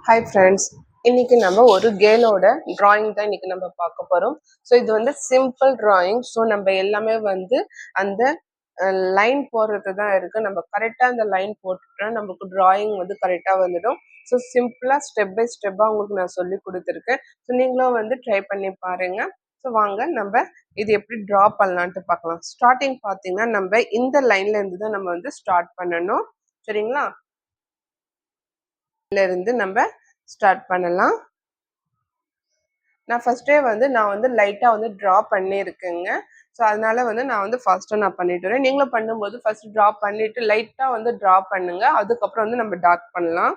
Hi friends, இன்னைக்கு நம்ம ஒரு கேர்ளோட டிராயிங் தான் இன்னைக்கு நம்ம பார்க்க போகிறோம். ஸோ இது வந்து சிம்பிள் டிராயிங். ஸோ நம்ம எல்லாமே வந்து அந்த லைன் போடுறது தான் இருக்குது. நம்ம கரெக்டாக அந்த லைன் போட்டுட்டா நமக்கு டிராயிங் வந்து கரெக்டாக வந்துடும். ஸோ சிம்பிளாக ஸ்டெப் பை ஸ்டெப்பாக உங்களுக்கு நான் சொல்லி கொடுத்துருக்கேன். ஸோ நீங்களும் வந்து ட்ரை பண்ணி பாருங்கள். ஸோ வாங்க நம்ம இது எப்படி ட்ரா பண்ணலான்ட்டு பார்க்கலாம். ஸ்டார்டிங் பார்த்தீங்கன்னா நம்ம இந்த லைன்ல இருந்து தான் நம்ம வந்து ஸ்டார்ட் பண்ணணும். சரிங்களா? இருந்து நம்ம ஸ்டார்ட் பண்ணலாம். நான் ஃபர்ஸ்டே வந்து லைட்டாக வந்து ட்ரா பண்ணியிருக்கேங்க. ஸோ அதனால வந்து நான் வந்து ஃபர்ஸ்ட்டு நான் பண்ணிட்டு வரேன். நீங்களும் பண்ணும்போது ஃபர்ஸ்ட் ட்ரா பண்ணிட்டு லைட்டாக வந்து ட்ரா பண்ணுங்க. அதுக்கப்புறம் வந்து நம்ம டார்க் பண்ணலாம்.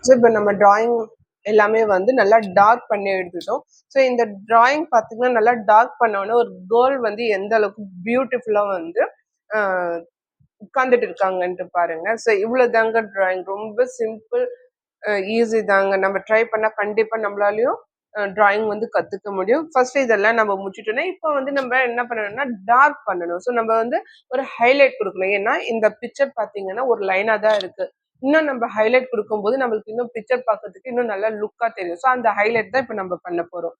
ஸோ இப்போ நம்ம டிராயிங் எல்லாமே வந்து நல்லா டார்க் பண்ணி எடுத்துட்டோம். ஸோ இந்த டிராயிங் பார்த்தீங்கன்னா நல்லா டார்க் பண்ணோன்னே ஒரு கேர்ள் வந்து எந்த அளவுக்கு பியூட்டிஃபுல்லாக வந்து உட்காந்துட்டு இருக்காங்கன்ட்டு பாருங்க. ஸோ இவ்வளோ தாங்க டிராயிங். ரொம்ப சிம்பிள், ஈஸி தாங்க. நம்ம ட்ரை பண்ணால் கண்டிப்பாக நம்மளாலையும் டிராயிங் வந்து கற்றுக்க முடியும். ஃபர்ஸ்ட் இதெல்லாம் நம்ம முடிச்சிட்டோன்னா இப்போ வந்து நம்ம என்ன பண்ணணும்னா டார்க் பண்ணணும். ஸோ நம்ம வந்து ஒரு ஹைலைட் கொடுக்கணும். ஏன்னா இந்த பிக்சர் பார்த்தீங்கன்னா ஒரு லைனாக தான் இருக்கு. இன்னும் நம்ம ஹைலைட் கொடுக்கும்போது நம்மளுக்கு இன்னும் பிக்சர் பார்க்கறதுக்கு இன்னும் நல்லா லுக்காக தெரியும். ஸோ அந்த ஹைலைட் தான் இப்போ நம்ம பண்ண போகிறோம்.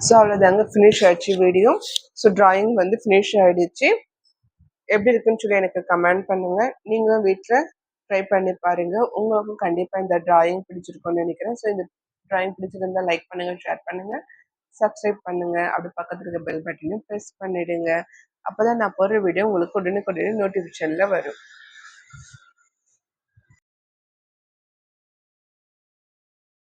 ஸோ அவ்வளோதாங்க, ஃபினிஷ் ஆயிடுச்சு வீடியோ. ஸோ டிராயிங் வந்து ஃபினிஷ் ஆயிடுச்சு. எப்படி இருக்குன்னு சொல்லி எனக்கு கமெண்ட் பண்ணுங்க. நீங்களும் வீட்டில் ட்ரை பண்ணி பாருங்க. உங்களுக்கும் கண்டிப்பாக இந்த டிராயிங் பிடிச்சிருக்கும்னு நினைக்கிறேன். ஸோ இந்த டிராயிங் பிடிச்சிருந்தா லைக் பண்ணுங்க, ஷேர் பண்ணுங்க, சப்ஸ்கிரைப் பண்ணுங்க. அப்படி பக்கத்துல இருக்க பெல் பட்டனையும் ப்ரெஸ் பண்ணிடுங்க. அப்பதான் நான் போடுற வீடியோ உங்களுக்கு உடனுக்குடனே நோட்டிஃபிகேஷன்ல வரும்.